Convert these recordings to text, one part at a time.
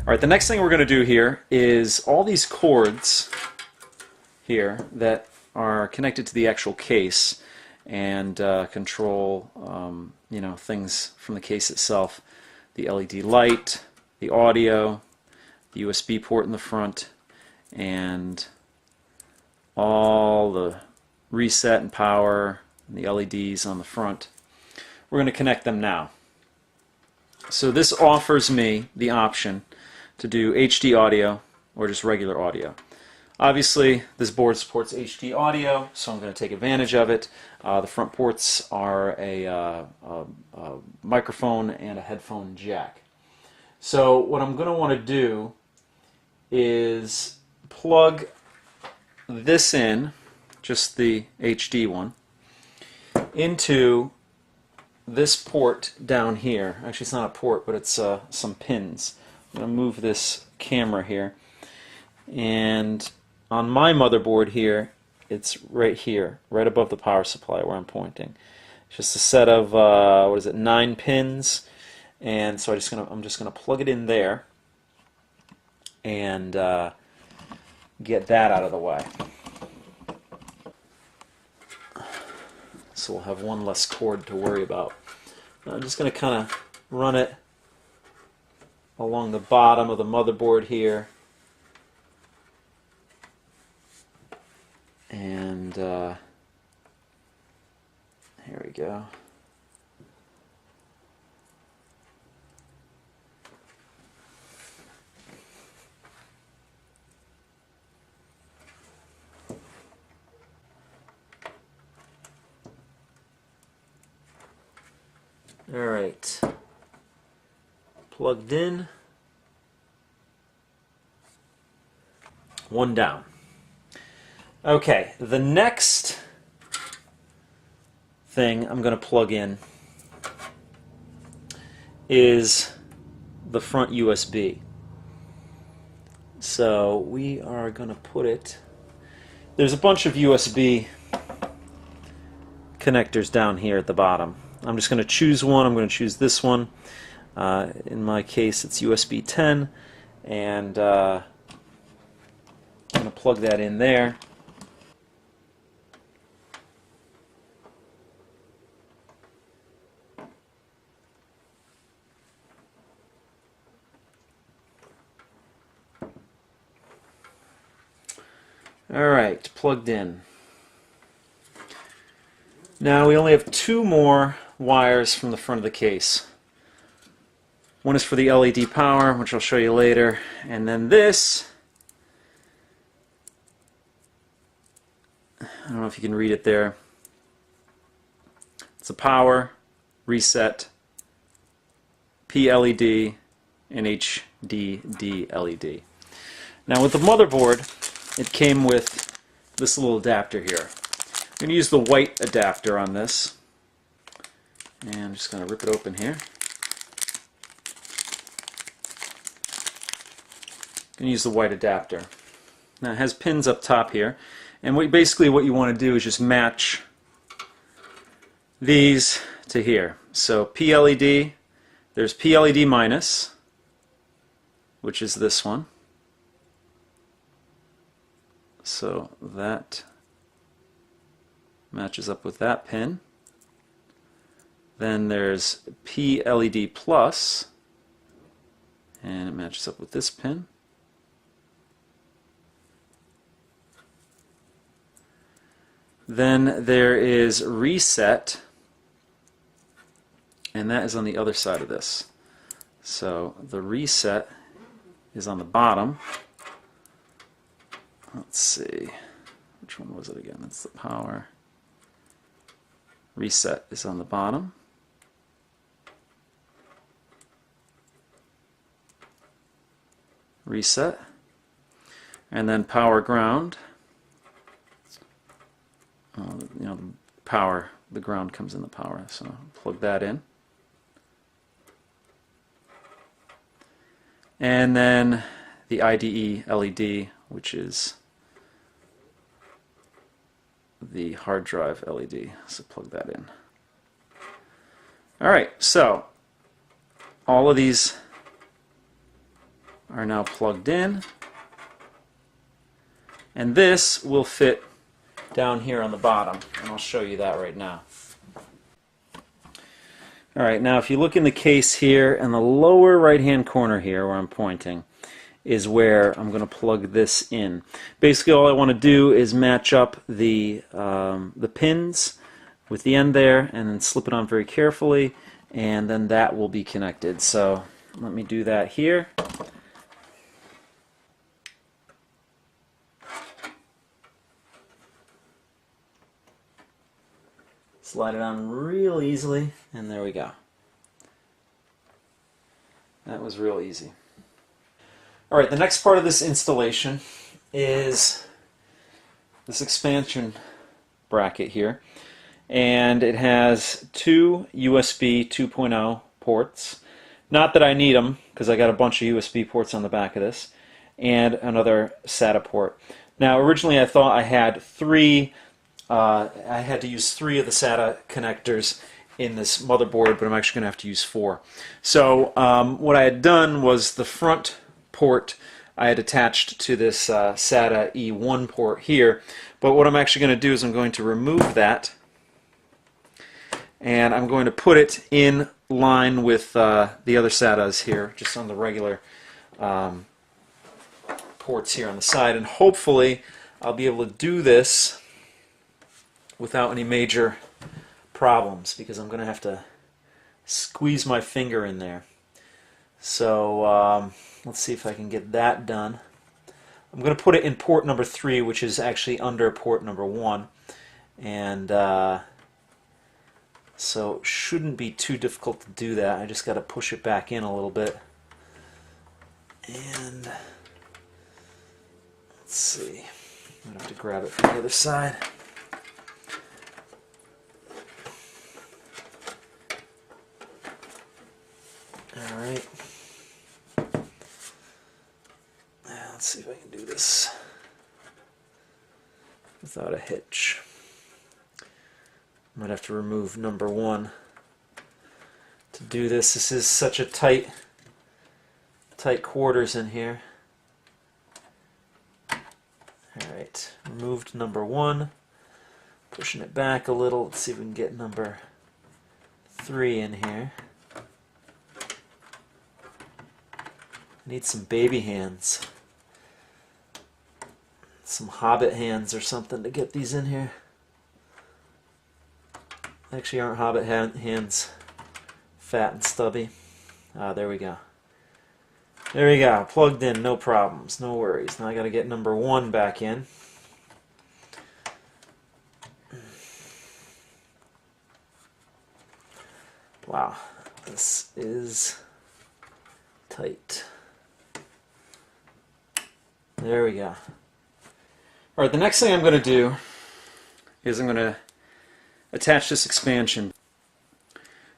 Alright, the next thing we're going to do here is all these cords here that are connected to the actual case and control you know, things from the case itself. The LED light, the audio, the USB port in the front, and all the reset and power and the LEDs on the front. We're going to connect them now. So this offers me the option to do HD audio or just regular audio. Obviously this board supports HD audio, so I'm going to take advantage of it. The front ports are a microphone and a headphone jack. So what I'm going to want to do is plug this in, just the HD one, into this port down here. Actually, it's not a port, but it's some pins. I'm going to move this camera here, and on my motherboard here, it's right here, right above the power supply where I'm pointing. It's just a set of 9 pins, and so I'm just gonna plug it in there and get that out of the way. So we'll have one less cord to worry about. I'm just going to kind of run it along the bottom of the motherboard here, and here we go. Alright, plugged in, one down. Okay, the next thing I'm going to plug in is the front USB. So we are going to put it, there's a bunch of USB connectors down here at the bottom. I'm just going to choose one. I'm going to choose this one. In my case, it's USB 10, and I'm going to plug that in there. Alright, plugged in. Now we only have 2 more wires from the front of the case. One is for the LED power, which I'll show you later, and then this, I don't know if you can read it there, it's a power, reset, PLED, and HDD LED. Now with the motherboard, it came with this little adapter here. I'm going to use the white adapter on this, and I'm just going to rip it open here. I'm going to use the white adapter. Now it has pins up top here, and basically what you want to do is just match these to here. So PLED, there's PLED minus, which is this one. So that matches up with that pin. Then there's PLED plus, and it matches up with this pin. Then there is reset, and that is on the other side of this. So the reset is on the bottom. Let's see, which one was it again? That's the power. Reset is on the bottom. Reset. And then power ground. You know, the power, the ground comes in the power, so plug that in. And then the IDE LED, which is the hard drive LED, so plug that in. Alright, so all of these are now plugged in, and this will fit down here on the bottom, and I'll show you that right now. Alright, now if you look in the case here, in the lower right hand corner here where I'm pointing is where I'm going to plug this in. Basically all I want to do is match up the pins with the end there and then slip it on very carefully, and then that will be connected. So let me do that here. Slide it on real easily, and there we go. That was real easy. Alright, the next part of this installation is this expansion bracket here. And it has two USB 2.0 ports. Not that I need them, because I got a bunch of USB ports on the back of this, and another SATA port. Now originally I thought I had three. I had to use 3 of the SATA connectors in this motherboard, but I'm actually going to have to use 4. So what I had done was the front port I had attached to this SATA E1 port here, but what I'm actually going to do is I'm going to remove that, and I'm going to put it in line with the other SATAs here, just on the regular ports here on the side, and hopefully I'll be able to do this without any major problems, because I'm going to have to squeeze my finger in there. So let's see if I can get that done. I'm going to put it in port number 3, which is actually under port number 1, and so it shouldn't be too difficult to do that. I just got to push it back in a little bit. And let's see, I'm going to have to grab it from the other side. Alright, let's see if I can do this without a hitch. Might have to remove number 1 to do this. This is such a tight quarters in here. Alright, removed number 1, pushing it back a little. Let's see if we can get number 3 in here. Need some baby hands, some hobbit hands or something to get these in here. Actually aren't hobbit hands fat and stubby. There we go. There we go, plugged in, no problems, no worries. Now I got to get number 1 back in. Wow, this is tight. There we go. Alright, the next thing I'm going to do is I'm going to attach this expansion.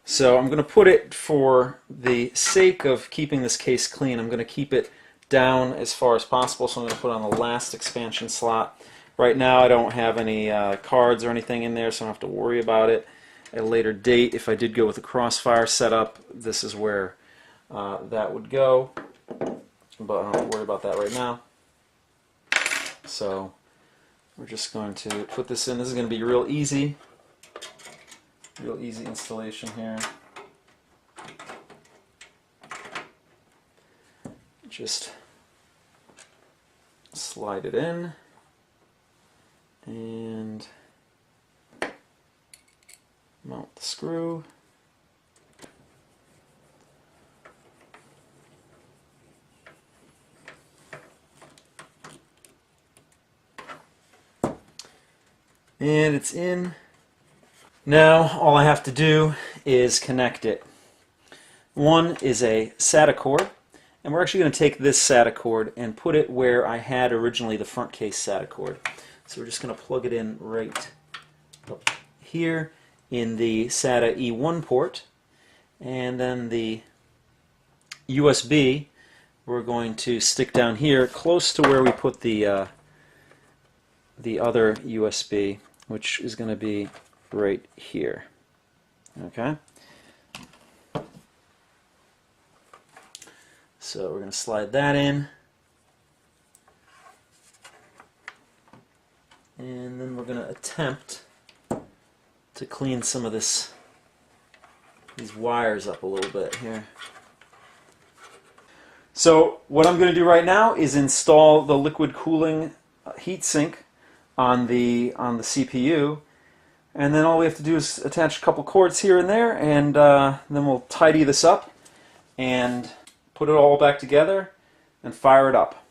So I'm going to put it, for the sake of keeping this case clean, I'm going to keep it down as far as possible, so I'm going to put it on the last expansion slot. Right now I don't have any cards or anything in there, so I don't have to worry about it. At a later date, if I did go with a crossfire setup, this is where that would go, but I don't have to worry about that right now. So we're just going to put this in. This is going to be real easy installation here. Just slide it in and mount the screw. And it's in. Now all I have to do is connect it. One is a SATA cord, and we're actually going to take this SATA cord and put it where I had originally the front case SATA cord. So we're just going to plug it in right up here in the SATA E1 port, and then the USB we're going to stick down here close to where we put the other USB, which is going to be right here. Okay? So we're going to slide that in. And then we're going to attempt to clean some of these wires up a little bit here. So what I'm going to do right now is install the liquid cooling heatsink on the CPU, and then all we have to do is attach a couple cords here and there, and then we'll tidy this up and put it all back together and fire it up.